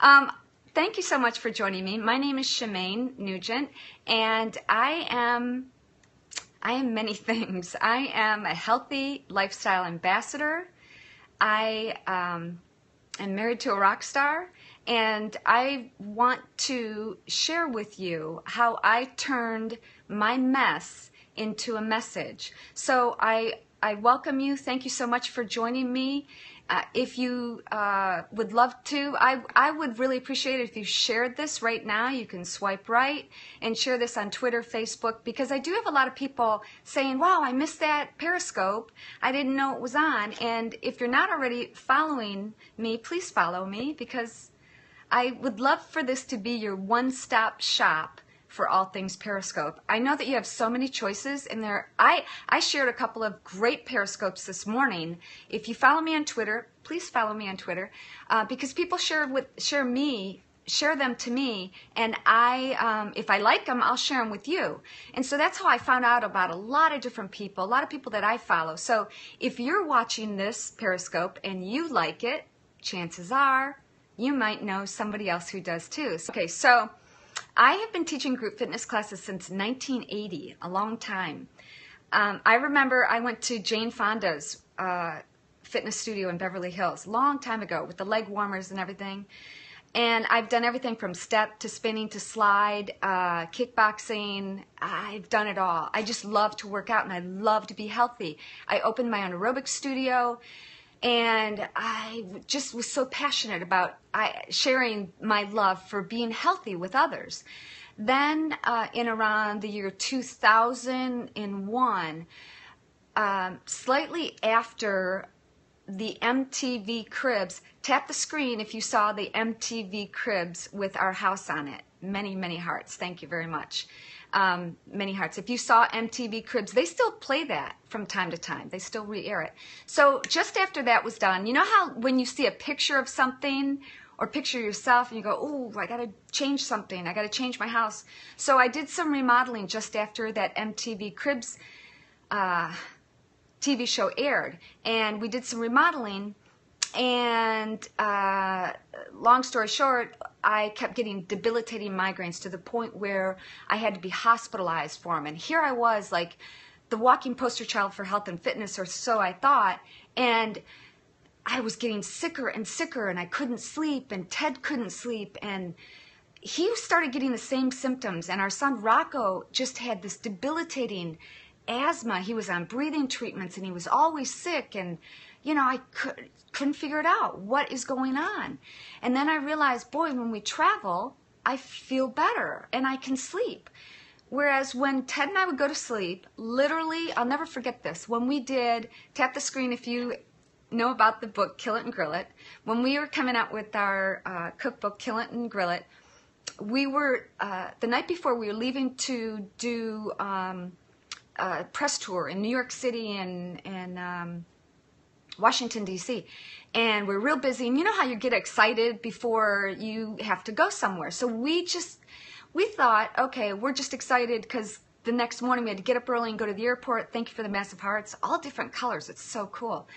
Thank you so much for joining me. My name is Shemane Nugent, and I am many things. I am a healthy lifestyle ambassador. I am married to a rock star, and I want to share with you how I turned my mess into a message. So I welcome you. Thank you so much for joining me. If you would love to, I would really appreciate it if you shared this right now. You can swipe right and share this on Twitter, Facebook, because I do have a lot of people saying, wow, I missed that Periscope. I didn't know it was on. And if you're not already following me, please follow me, because I would love for this to be your one-stop shop for all things Periscope. I know that you have so many choices, and I shared a couple of great Periscopes this morning. If you follow me on Twitter, please follow me on Twitter, because people share them to me, and if I like them, I'll share them with you. And so that's how I found out about a lot of different people, a lot of people that I follow. So if you're watching this Periscope and you like it, chances are you might know somebody else who does too. Okay, so I have been teaching group fitness classes since 1980, a long time. I remember I went to Jane Fonda's fitness studio in Beverly Hills a long time ago with the leg warmers and everything. And I've done everything from step to spinning to slide, kickboxing. I've done it all. I just love to work out, and I love to be healthy. I opened my own aerobic studio, and I just was so passionate about sharing my love for being healthy with others. Then in around the year 2001, slightly after the MTV CRIBS, tap the screen if you saw the MTV CRIBS with our house on it. Many, many hearts. Thank you very much. Many hearts. If you saw MTV CRIBS, they still play that from time to time. They still re-air it. So just after that was done, you know how when you see a picture of something or picture yourself and you go, oh, I got to change something. I got to change my house. So I did some remodeling just after that MTV CRIBS TV show aired. And we did some remodeling. And long story short, I kept getting debilitating migraines to the point where I had to be hospitalized for them. And here I was, like the walking poster child for health and fitness, or so I thought. And I was getting sicker and sicker, and I couldn't sleep, and Ted couldn't sleep, and he started getting the same symptoms. And our son Rocco just had this debilitating asthma. He was on breathing treatments, and he was always sick, and you know, I couldn't figure it out. What is going on? And then I realized, boy, when we travel, I feel better and I can sleep. Whereas when Ted and I would go to sleep, literally, I'll never forget this. When we did, tap the screen if you know about the book, Kill It and Grill It. When we were coming out with our cookbook, Kill It and Grill It, we were, the night before we were leaving to do a press tour in New York City and Washington, D.C. And we're real busy. And you know how you get excited before you have to go somewhere. So we thought, okay, we're just excited because the next morning we had to get up early and go to the airport. Thank you for the massive hearts. All different colors. It's so cool.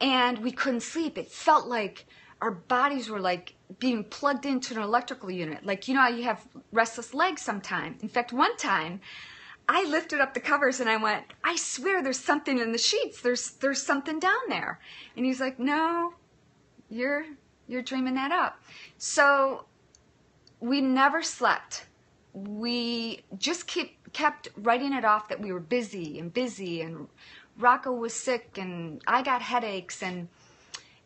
And we couldn't sleep. It felt like our bodies were like being plugged into an electrical unit. Like, you know how you have restless legs sometimes. In fact, one time, I lifted up the covers and I went, I swear there's something in the sheets. There's something down there. And he's like, no, you're dreaming that up. So we never slept. We just kept writing it off that we were busy, and Rocco was sick, and I got headaches, and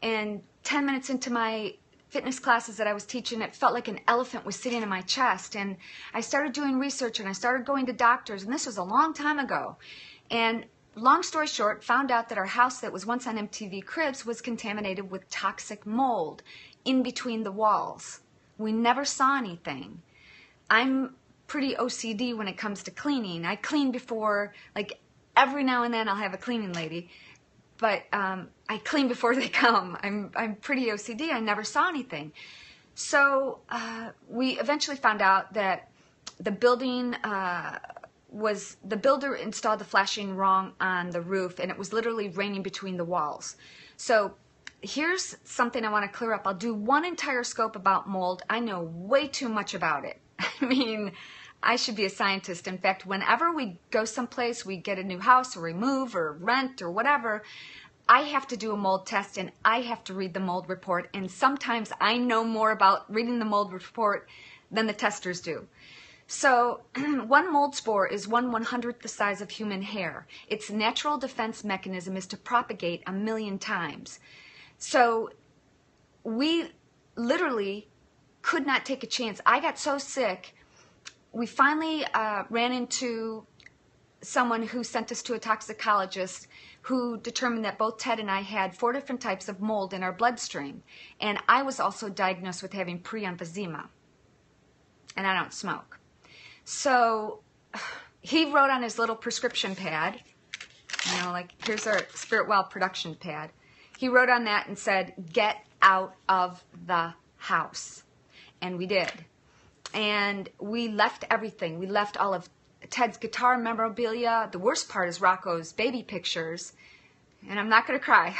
10 minutes into my fitness classes that I was teaching, it felt like an elephant was sitting in my chest. And I started doing research, and I started going to doctors, and this was a long time ago. And long story short, found out that our house that was once on MTV CRIBS was contaminated with toxic mold in between the walls. We never saw anything. I'm pretty OCD when it comes to cleaning. I clean before, like every now and then I'll have a cleaning lady. But I clean before they come. I'm pretty OCD. I never saw anything. So we eventually found out that the building the builder installed the flashing wrong on the roof, and it was literally raining between the walls. So here's something I want to clear up. I'll do one entire scope about mold. I know way too much about it. I mean, I should be a scientist. In fact, whenever we go someplace, we get a new house or we move or rent or whatever, I have to do a mold test and I have to read the mold report. And sometimes I know more about reading the mold report than the testers do. So one mold spore is 1/100th the size of human hair. Its natural defense mechanism is to propagate 1,000,000 times. So we literally could not take a chance. I got so sick. We finally ran into someone who sent us to a toxicologist who determined that both Ted and I had 4 different types of mold in our bloodstream. And I was also diagnosed with having pre-emphysema. And I don't smoke. So he wrote on his little prescription pad, you know, like here's our Spirit Well production pad. He wrote on that and said, get out of the house. And we did. And we left everything. We left all of Ted's guitar memorabilia. The worst part is Rocco's baby pictures. And I'm not going to cry.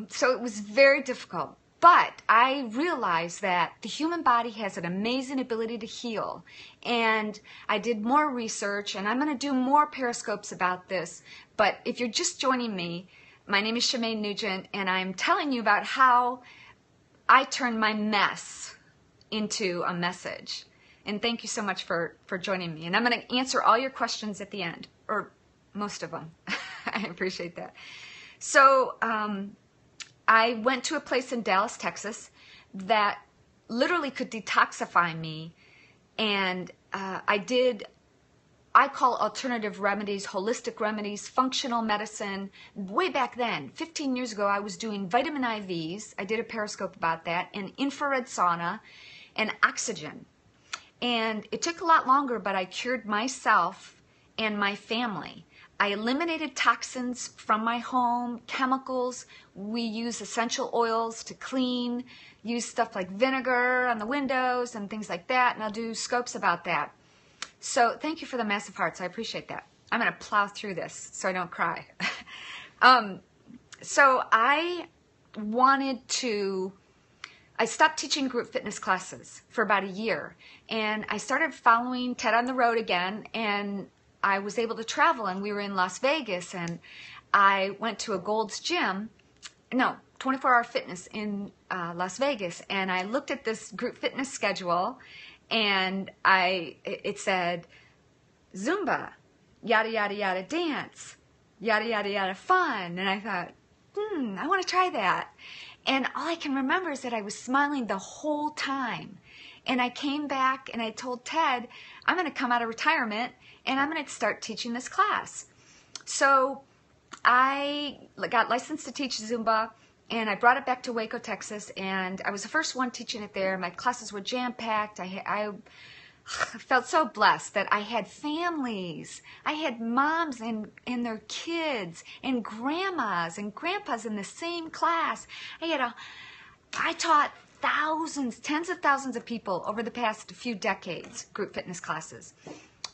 So it was very difficult. But I realized that the human body has an amazing ability to heal. And I did more research, and I'm going to do more periscopes about this. But if you're just joining me, my name is Shemane Nugent, and I'm telling you about how I turned my mess into a message. And thank you so much for joining me. And I'm going to answer all your questions at the end, or most of them. I appreciate that. So I went to a place in Dallas, Texas that literally could detoxify me. And I call alternative remedies, holistic remedies, functional medicine. Way back then, 15 years ago, I was doing vitamin IVs. I did a periscope about that, and infrared sauna and oxygen. And it took a lot longer, but I cured myself and my family. I eliminated toxins from my home, chemicals. We use essential oils to clean, use stuff like vinegar on the windows and things like that, and I'll do scopes about that. So thank you for the massive hearts. I appreciate that. I'm going to plow through this so I don't cry. So I stopped teaching group fitness classes for about a year, and I started following Ted on the road again, and I was able to travel, and we were in Las Vegas, and I went to a Gold's Gym, 24-hour fitness in Las Vegas, and I looked at this group fitness schedule, and it said Zumba, yada, yada, yada, dance, yada, yada, yada, fun, and I thought, I want to try that. And all I can remember is that I was smiling the whole time. And I came back and I told Ted, I'm going to come out of retirement and I'm going to start teaching this class. So I got licensed to teach Zumba, and I brought it back to Waco, Texas, and I was the first one teaching it there. My classes were jam-packed. I felt so blessed that I had families. I had moms and their kids and grandmas and grandpas in the same class. I taught thousands, tens of thousands of people over the past few decades, group fitness classes.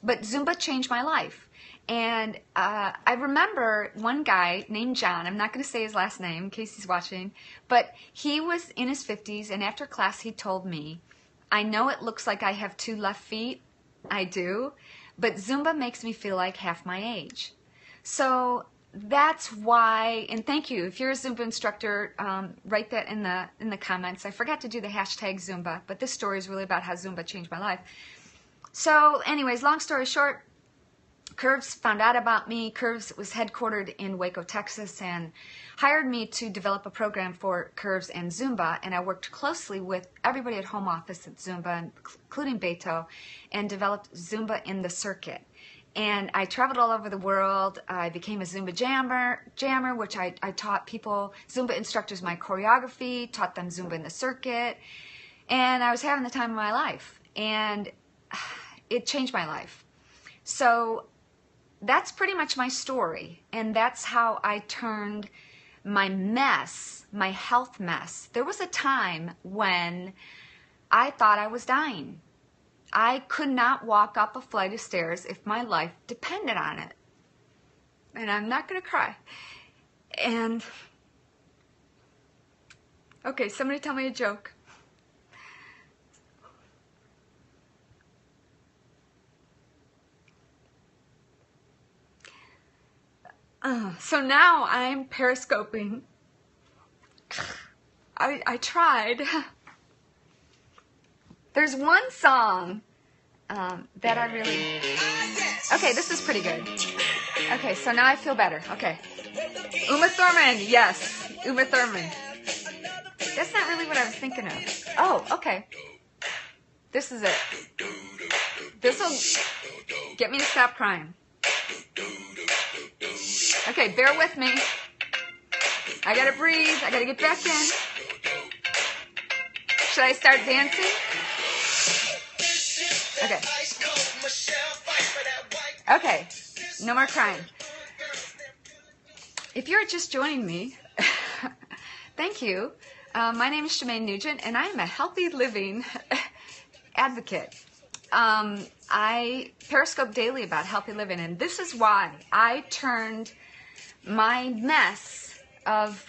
But Zumba changed my life. And I remember one guy named John, I'm not going to say his last name in case he's watching, but he was in his 50s, and after class he told me, I know it looks like I have 2 left feet, I do, but Zumba makes me feel like half my age. So that's why, and thank you, if you're a Zumba instructor, write that in the comments. I forgot to do the hashtag Zumba, but this story is really about how Zumba changed my life. So anyways, long story short, CRIBS found out about me. CRIBS was headquartered in Waco, Texas, and hired me to develop a program for CRIBS and Zumba, and I worked closely with everybody at home office at Zumba, including Beto, and developed Zumba in the circuit. And I traveled all over the world. I became a Zumba jammer, which I taught people, Zumba instructors, my choreography, taught them Zumba in the circuit, and I was having the time of my life, and it changed my life. So that's pretty much my story, and that's how I turned my mess, my health mess. There was a time when I thought I was dying. I could not walk up a flight of stairs if my life depended on it. And I'm not going to cry. And Okay, somebody tell me a joke. So now I'm periscoping. I tried. There's one song that I really... Okay, this is pretty good. Okay, so now I feel better. Okay. Uma Thurman, yes. Uma Thurman. That's not really what I was thinking of. Oh, okay. This is it. This will get me to stop crying. Okay, bear with me. I gotta breathe. I gotta get back in. Should I start dancing? Okay. Okay. No more crying. If you're just joining me, thank you. My name is Shemane Nugent, and I am a healthy living advocate. I periscope daily about healthy living, and this is why I turned my mess of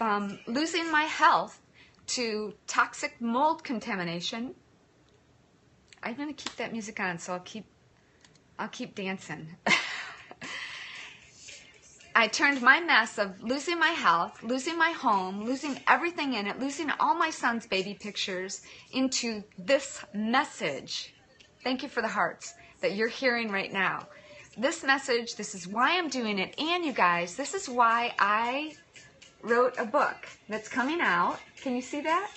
losing my health to toxic mold contamination. I'm going to keep that music on, so I'll keep dancing. I turned my mess of losing my health, losing my home, losing everything in it, losing all my son's baby pictures into this message. Thank you for the hearts that you're hearing right now. This message, this is why I'm doing it. And you guys, this is why I wrote a book that's coming out. Can you see that?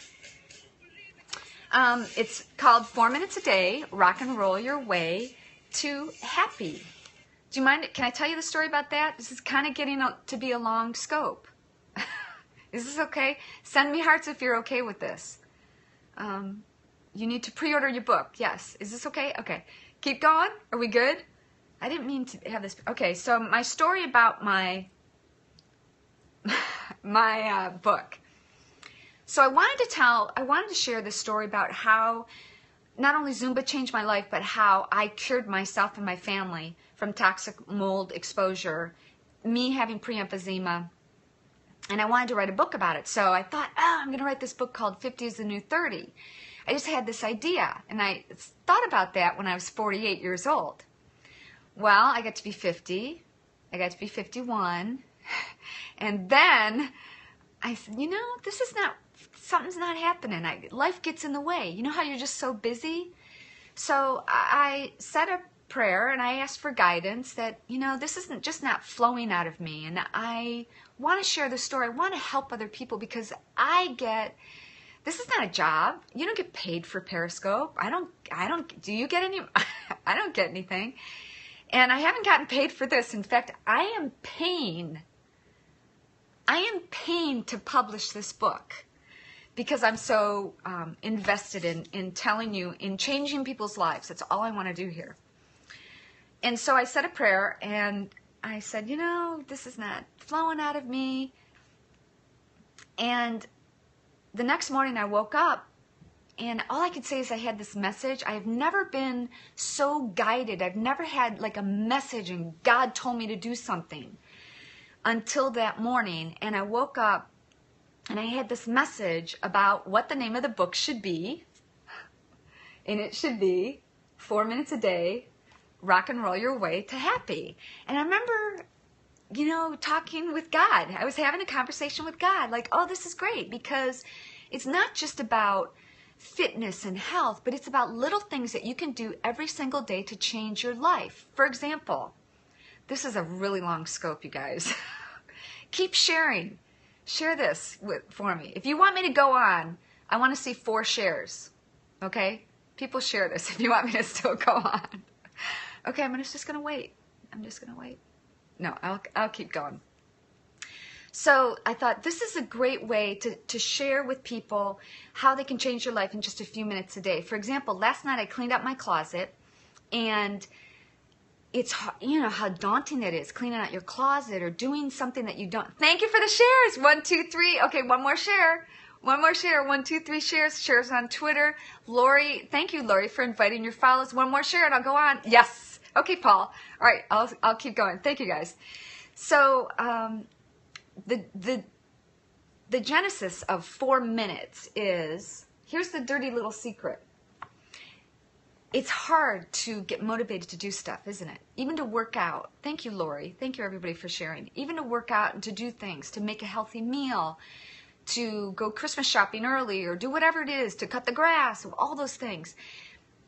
It's called 4 Minutes a Day, Rock and Roll Your Way to Happy. Do you mind? Can I tell you the story about that? This is kind of getting to be a long scope. Is this okay? Send me hearts if you're okay with this. You need to pre-order your book. Yes. Is this okay? Okay. Keep going. Are we good? I didn't mean to have this. Okay, so my story about my book. So I wanted to share this story about how not only Zumba changed my life, but how I cured myself and my family from toxic mold exposure, me having pre-emphysema, and I wanted to write a book about it. So I thought, I'm going to write this book called 50 is the New 30. I just had this idea, and I thought about that when I was 48 years old. Well, I got to be 50, I got to be 51, and then I said, this is not, something's not happening. Life gets in the way. You know how you're just so busy? So I said a prayer, and I asked for guidance that, this isn't just not flowing out of me, and I want to share the story. I want to help other people because this is not a job. You don't get paid for Periscope. I don't, do you get any? I don't get anything. And I haven't gotten paid for this. In fact, I am paying to publish this book because I'm so invested in telling you, in changing people's lives. That's all I want to do here. And so I said a prayer, and I said, this is not flowing out of me. And the next morning I woke up, and all I could say is I had this message. I have never been so guided. I've never had like a message and God told me to do something until that morning. And I woke up and I had this message about what the name of the book should be. And it should be 4 Minutes a Day, Rock and Roll Your Way to Happy. And I remember, talking with God. I was having a conversation with God like, oh, this is great because it's not just about fitness and health, but it's about little things that you can do every single day to change your life. For example, this is a really long scope, you guys. Keep sharing. Share this for me. If you want me to go on, I want to see 4 shares. Okay? People share this if you want me to still go on. Okay, I'm just going to wait. I'm just going to wait. No, I'll keep going. So I thought this is a great way to share with people how they can change your life in just a few minutes a day. For example, last night I cleaned up my closet, and it's, how daunting it is, cleaning out your closet or doing something that you don't. Thank you for the shares. 1, 2, 3. Okay, one more share. One more share. 1, 2, 3 shares. Shares on Twitter. Lori, thank you, Lori, for inviting your followers. One more share and I'll go on. Yes. Okay, Paul. All right, I'll keep going. Thank you, guys. So, the the genesis of 4 minutes is, here's the dirty little secret. It's hard to get motivated to do stuff, isn't it? Even to work out. Thank you, Lori. Thank you, everybody, for sharing. Even to work out and to do things, to make a healthy meal, to go Christmas shopping early, or do whatever it is, to cut the grass, all those things.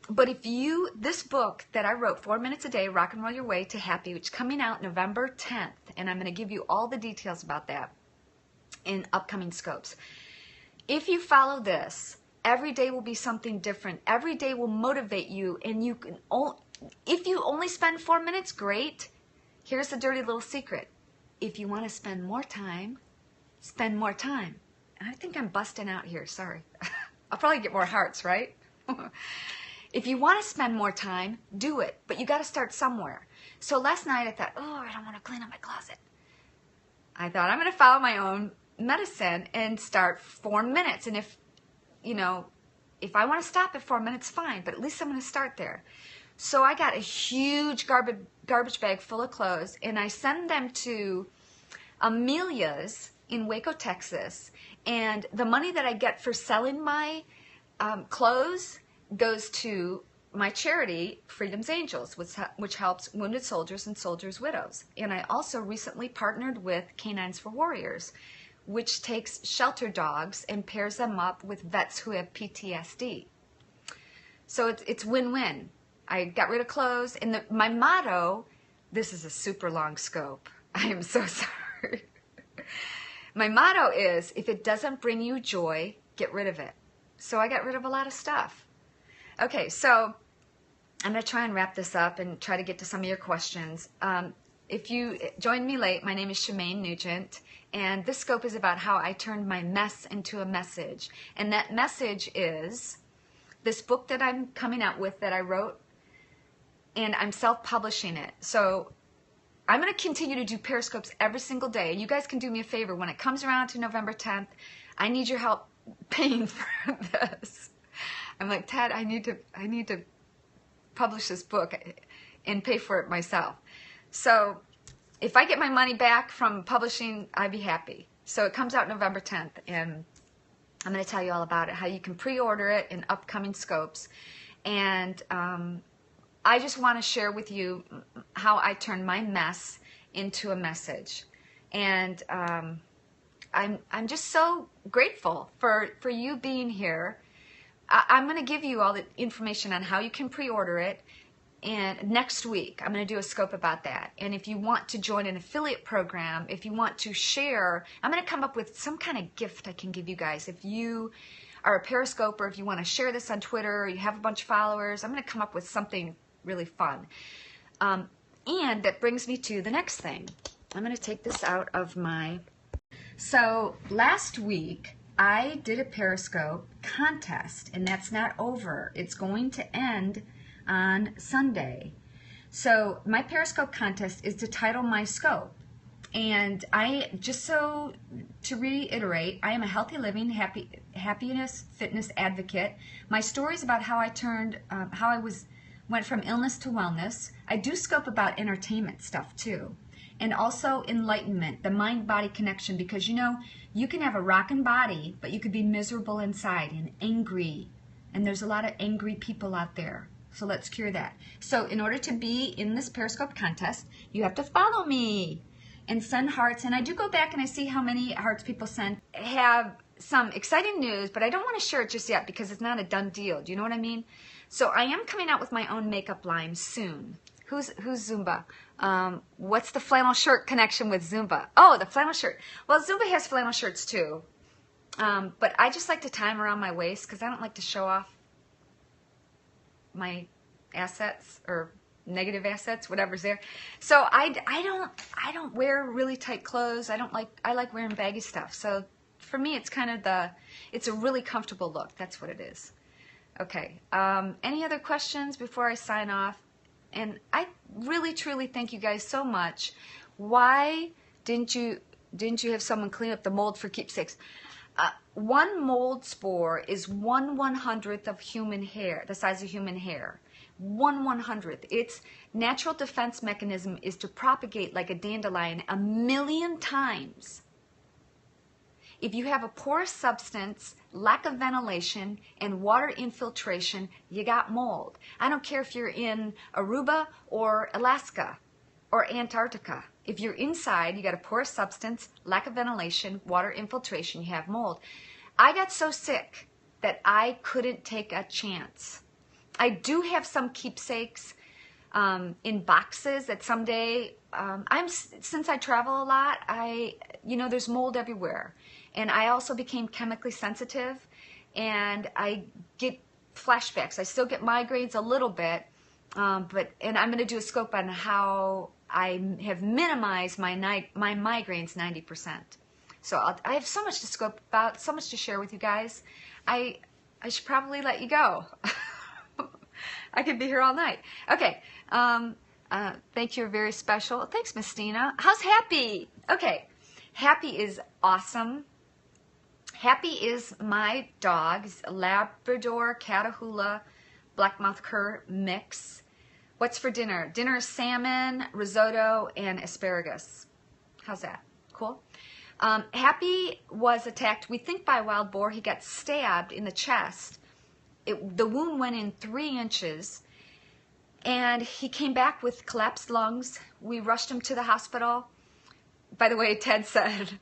But if you, this book that I wrote, 4 Minutes a Day, Rock and Roll Your Way to Happy, which is coming out November 10th, and I'm going to give you all the details about that in upcoming scopes. If you follow this, every day will be something different. Every day will motivate you, and you can, if you only spend 4 minutes, great. Here's the dirty little secret. If you want to spend more time, spend more time. And I think I'm busting out here, sorry. I'll probably get more hearts, right? If you want to spend more time, do it, but you got to start somewhere. So last night I thought, oh, I don't want to clean up my closet. I thought I'm going to follow my own medicine and start 4 minutes. And if, you know, if I want to stop at 4 minutes, fine, but at least I'm going to start there. So I got a huge garbage bag full of clothes, and I send them to Amelia's in Waco, Texas. And the money that I get for selling my clothes goes to my charity, Freedom's Angels, which helps wounded soldiers and soldiers' widows. And I also recently partnered with Canines for Warriors, which takes shelter dogs and pairs them up with vets who have PTSD. So it's win-win. I got rid of clothes, and my motto, this is a super long scope. I am so sorry. My motto is, if it doesn't bring you joy, get rid of it. So I got rid of a lot of stuff. Okay, so I'm going to try and wrap this up and try to get to some of your questions. If you joined me late, my name is Shemane Nugent, and this scope is about how I turned my mess into a message. And that message is this book that I'm coming out with that I wrote, and I'm self-publishing it. So I'm going to continue to do Periscopes every single day. And you guys can do me a favor. When it comes around to November 10th, I need your help paying for this. I'm like, Ted, I need to publish this book and pay for it myself. So if I get my money back from publishing, I'd be happy. So it comes out November 10th, and I'm going to tell you all about it, how you can pre-order it in upcoming scopes. And I just want to share with you how I turned my mess into a message. And I'm just so grateful for you being here. I'm going to give you all the information on how you can pre-order it. And next week, I'm going to do a scope about that. And if you want to join an affiliate program, if you want to share, I'm going to come up with some kind of gift I can give you guys. If you are a Periscoper, if you want to share this on Twitter, or you have a bunch of followers, I'm going to come up with something really fun. And that brings me to the next thing. I'm going to take this out of my... So last week, I did a Periscope contest, and that's not over. It's going to end on Sunday. So my Periscope contest is to title my scope. And to reiterate, I am a healthy living, happiness, fitness advocate. My story is about how I turned, went from illness to wellness. I do scope about entertainment stuff too. And also enlightenment, the mind-body connection, because you know, you can have a rockin' body, but you could be miserable inside and angry. And there's a lot of angry people out there. So let's cure that. So in order to be in this Periscope contest, you have to follow me and send hearts. And I do go back and I see how many hearts people send. I have some exciting news, but I don't want to share it just yet because it's not a done deal. Do you know what I mean? So I am coming out with my own makeup line soon. Who's Zumba? What's the flannel shirt connection with Zumba? Oh, the flannel shirt. Well, Zumba has flannel shirts too. But I just like to tie them around my waist because I don't like to show off my assets or negative assets, whatever's there. So I don't wear really tight clothes. I like wearing baggy stuff. So for me, it's kind of it's a really comfortable look. That's what it is. Okay. Any other questions before I sign off? And I really, truly thank you guys so much. Why didn't you have someone clean up the mold for keepsakes? One mold spore is 1/100th of human hair, the size of human hair. 1/100th. Its natural defense mechanism is to propagate like a dandelion 1,000,000 times. If you have a porous substance, lack of ventilation, and water infiltration, you got mold. I don't care if you're in Aruba or Alaska or Antarctica. If you're inside, you got a porous substance, lack of ventilation, water infiltration, you have mold. I got so sick that I couldn't take a chance. I do have some keepsakes in boxes that someday, since I travel a lot, there's mold everywhere. And I also became chemically sensitive, and I get flashbacks. I still get migraines a little bit, and I'm going to do a scope on how I have minimized my migraines 90%. So I have so much to scope about, so much to share with you guys. I should probably let you go. I could be here all night. Okay. Thank you. You're very special. Thanks, Miss Stina. How's Happy? Okay. Happy is awesome. Happy is my dog. He's a Labrador, Catahoula, Blackmouth Cur mix. What's for dinner? Dinner is salmon, risotto, and asparagus. How's that? Cool. Happy was attacked, we think, by a wild boar. He got stabbed in the chest. The wound went in 3 inches, and he came back with collapsed lungs. We rushed him to the hospital. By the way, Ted said,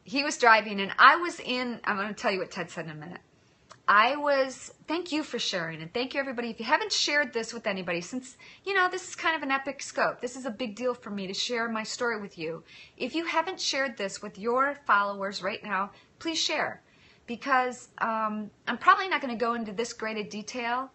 he was driving, and I was in, I'm going to tell you what Ted said in a minute. Thank you for sharing, and thank you, everybody. If you haven't shared this with anybody, since, this is kind of an epic scope. This is a big deal for me to share my story with you. If you haven't shared this with your followers right now, please share. Because I'm probably not going to go into this great a detail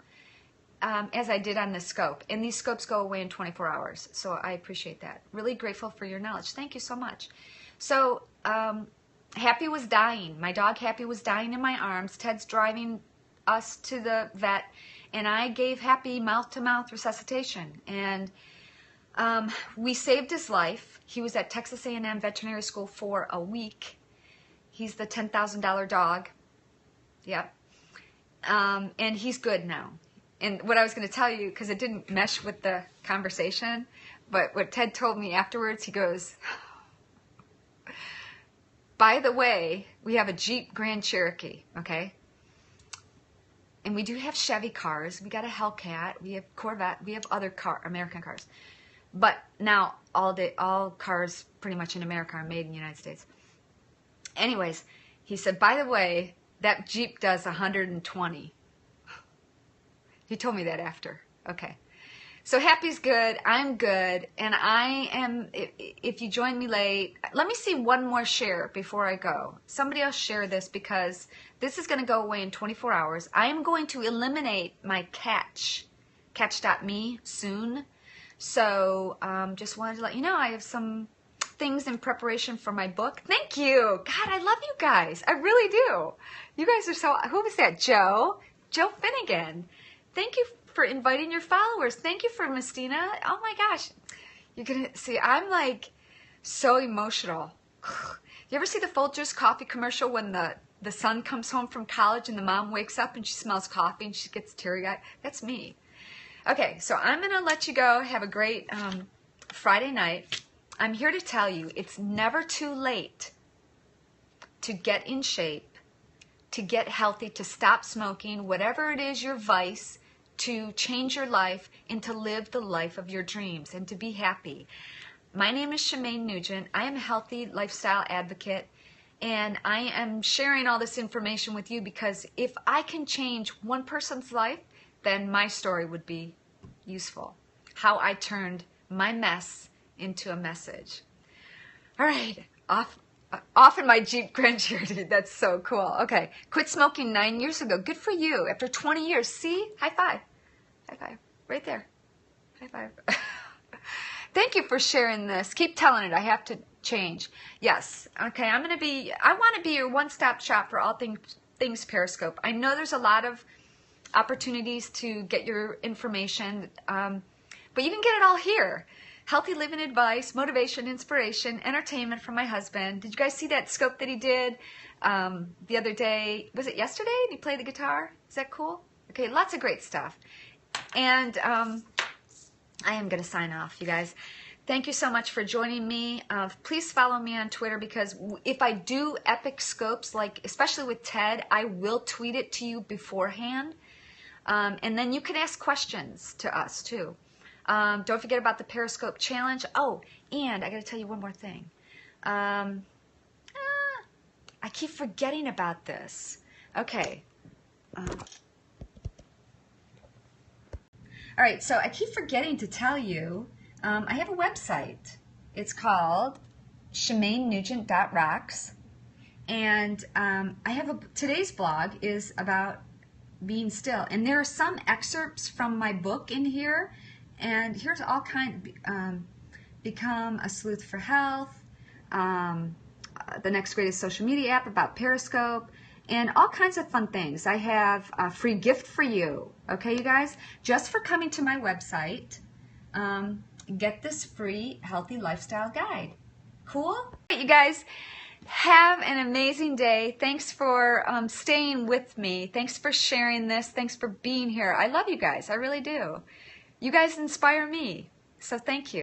as I did on this scope. And these scopes go away in 24 hours. So I appreciate that. Really grateful for your knowledge. Thank you so much. So Happy was dying. My dog Happy was dying in my arms. Ted's driving us to the vet. And I gave Happy mouth-to-mouth resuscitation. And we saved his life. He was at Texas A&M Veterinary School for a week. He's the $10,000 dog. Yep. And he's good now. And what I was going to tell you, because it didn't mesh with the conversation, but what Ted told me afterwards, he goes, by the way, we have a Jeep Grand Cherokee, okay? And we do have Chevy cars. We got a Hellcat. We have Corvette. We have other American cars. But now all cars pretty much in America are made in the United States. Anyways, he said, by the way, that Jeep does 120. He told me that after. Okay. So Happy's good. I'm good. And I am, if you join me late, let me see one more share before I go. Somebody else share this, because this is going to go away in 24 hours. I am going to eliminate my catch.me soon. So just wanted to let you know I have some things in preparation for my book. Thank you. God, I love you guys. I really do. You guys are so, who was that? Joe Finnegan. Thank you for inviting your followers. Thank you for Mistina. Oh my gosh. You're going to see, I'm like so emotional. You ever see the Folgers coffee commercial when the son comes home from college and the mom wakes up and she smells coffee and she gets teary-eyed? That's me. Okay, so I'm going to let you go. Have a great Friday night. I'm here to tell you it's never too late to get in shape, to get healthy, to stop smoking, whatever it is your vice, to change your life and to live the life of your dreams and to be happy. My name is Shemane Nugent. I am a healthy lifestyle advocate, and I am sharing all this information with you because if I can change one person's life, then my story would be useful. How I turned my mess into a message. All right, off in my Jeep Grand Cherokee. That's so cool. Okay, quit smoking 9 years ago. Good for you. After 20 years. See? High five. High five. Right there. High five. Thank you for sharing this. Keep telling it. I have to change. Yes. Okay, I want to be your one-stop shop for all things Periscope. I know there's a lot of opportunities to get your information, but you can get it all here. Healthy living advice, motivation, inspiration, entertainment from my husband. Did you guys see that scope that he did the other day? Was it yesterday? Did he play the guitar? Is that cool? Okay, lots of great stuff. And I am going to sign off, you guys. Thank you so much for joining me. Please follow me on Twitter, because if I do epic scopes, like especially with Ted, I will tweet it to you beforehand. And then you can ask questions to us too. Don't forget about the Periscope Challenge. Oh, and I got to tell you one more thing. I keep forgetting about this. Okay. All right, so I keep forgetting to tell you, I have a website. It's called ShemaneNugent.rocks. And I have today's blog is about being still. And there are some excerpts from my book in here. And here's all kind of, Become a Sleuth for Health, the next greatest social media app, about Periscope, and all kinds of fun things. I have a free gift for you, okay, you guys? Just for coming to my website, get this free healthy lifestyle guide. Cool? You guys, have an amazing day. Thanks for staying with me. Thanks for sharing this. Thanks for being here. I love you guys. I really do. You guys inspire me. So thank you.